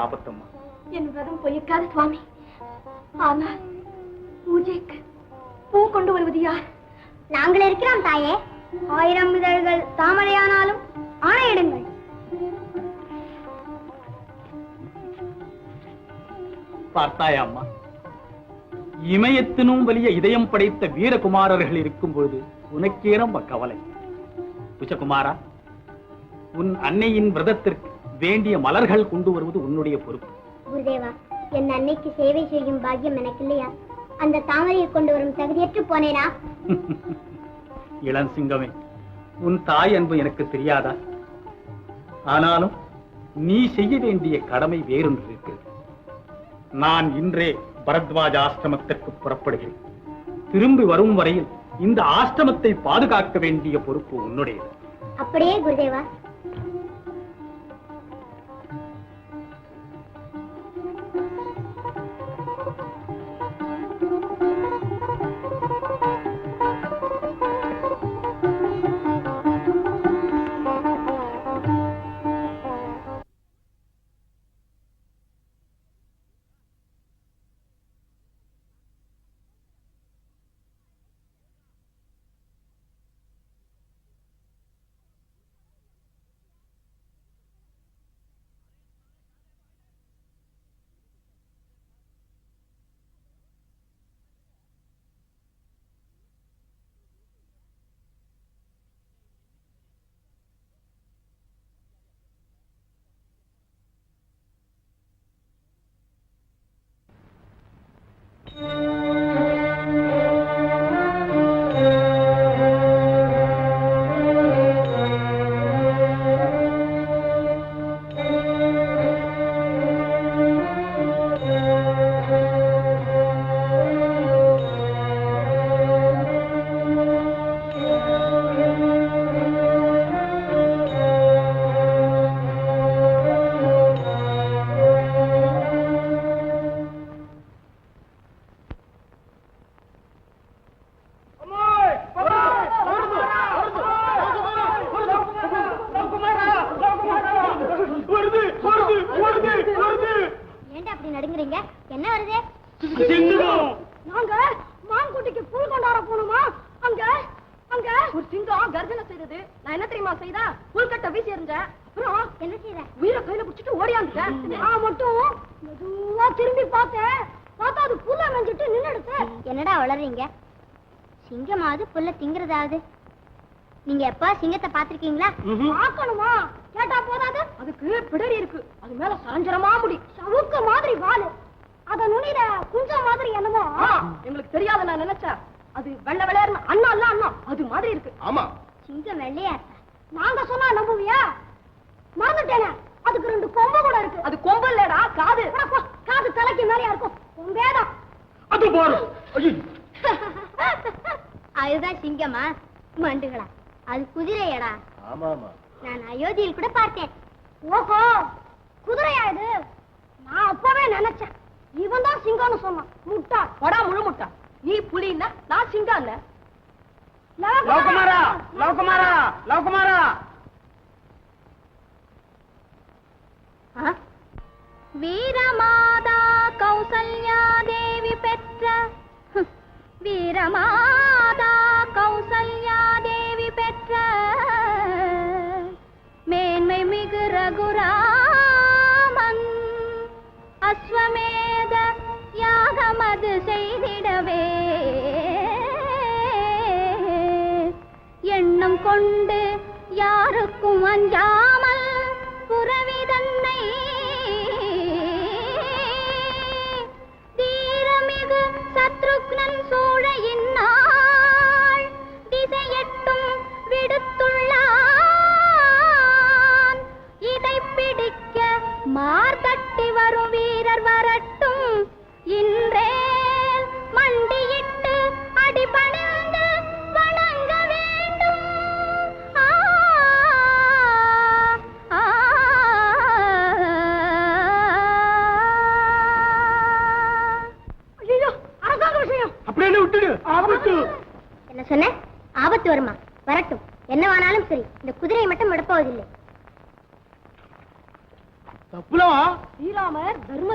ஆபத்தம்மா. என் விரதம் பொய்க்காது சுவாமி. ஆனால் பூஜைக்கு பூ கொண்டு வருவது யார்? நாங்கள் இருக்கிறோம் தாயே. 1000 இதழ்கள் தாமரையானாலும் ஆணையிடுங்கள். பார்த்தாயா அம்மா, இமயத்தினும் വലിய இதயம் படைத்த வீரகுமாரர்கள் இருக்கும் பொழுது உனக்கே ரொம்ப கவலை. குஜகுமாரா, உன் அன்னையின் விரதத்திற்கு வேண்டிய மலர்கள் கொண்டு வருவது உன்னுடைய பொறுப்பு. குருதேவா, என் அன்னைக்கு சேவை செய்யும் பாக்கியம் எனக்கு இல்லையா? அந்த தாமரையை கொண்டு வரும் தகுதியற்று போனேனா? இளஞ்சிங்கமே, உன் தாய் அன்பு எனக்கு தெரியாதா? ஆனாலும் நீ செய்ய வேண்டிய கடமை வேறொன்று இருக்கிறது. நான் இன்றே பரத்வாஜ ஆசிரமத்திற்கு புறப்படுகிறேன். திரும்பி வரும் வரையில் இந்த ஆசிரமத்தை பாதுகாக்க வேண்டிய பொறுப்பு உன்னுடையது. அப்படியே குருதேவா. என்னடா வளர்றீங்க? சிங்கமாவது புல்ல திங்கிறதாவது. நீங்க எப்ப சிங்கத்தை பாத்திருக்கீங்களா? பார்க்கணுமா? கேட்டா போதாது. அதுக்கு பிடரி இருக்கு, அது மேல சாஞ்சரமா முடி, சவுக்க மாதிரி வாலு, அத நுனியில குஞ்ச மாதிரி என்னமோ. எங்களுக்கு தெரியாத நான் நினைச்சேன். அது வெள்ளை வெள்ளையர்னு அண்ணா இல்ல அண்ணா அது மாதிரி இருக்கு. ஆமா, சிங்கம் வெள்ளையா நாங்க சொன்னா நம்புவியா? மறந்துட்டேனே, அதுக்கு 2 கொம்பு கூட இருக்கு. அது கொம்பு இல்லடா, காது. காது தலைக்கு மேலயா இருக்கும், கொம்பேதான். அது பாரு. அதுதான் சிங்கமா? மண்டுகளா, அது குதிரையடா. ஆமா ஆமா, நான் அயோத்தியில் கூட பார்த்தேன். ஓஹோ, குதிரையா இது? நான் அப்பவே நினைச்சேன் இவன் தான் சிங்கம்னு சொன்னான். முட்டா படா, முழு முட்டா. நீ புலின்னா நான் சிங்கம் இல்ல. லவகுமாரா, லவகுமாரா, லவகுமாரா. வீரமாதா கௌசல்யா தேவி பெற்ற, வீரமாதா கௌசல்யா தேவி பெற்ற மேன்மை மிகு ரகுராமன் அஸ்வமேத யாகமது செய்திடவே எண்ணம் கொண்டு யாருக்கும் அஞ்சாமல் புரவிதன்னை தீரமிகு சத்ருக்னன் சூழ இந்நாள் திசையெட்டும் விடுத்துள்ளான். இதை பிடிக்க மார்தட்டி வரும் வீரர் வரட்டும். இன்றே மண்டியிட்டு அடிபணிந்து வணங்க வேண்டும். என்ன சொன்ன? ஆபத்து வருமா? வரட்டும், என்னவானாலும் சரி, இந்த குதிரையை மட்டும் விடப்போவதில்லை. கப்புலவா? ஸ்ரீராமர் தர்ம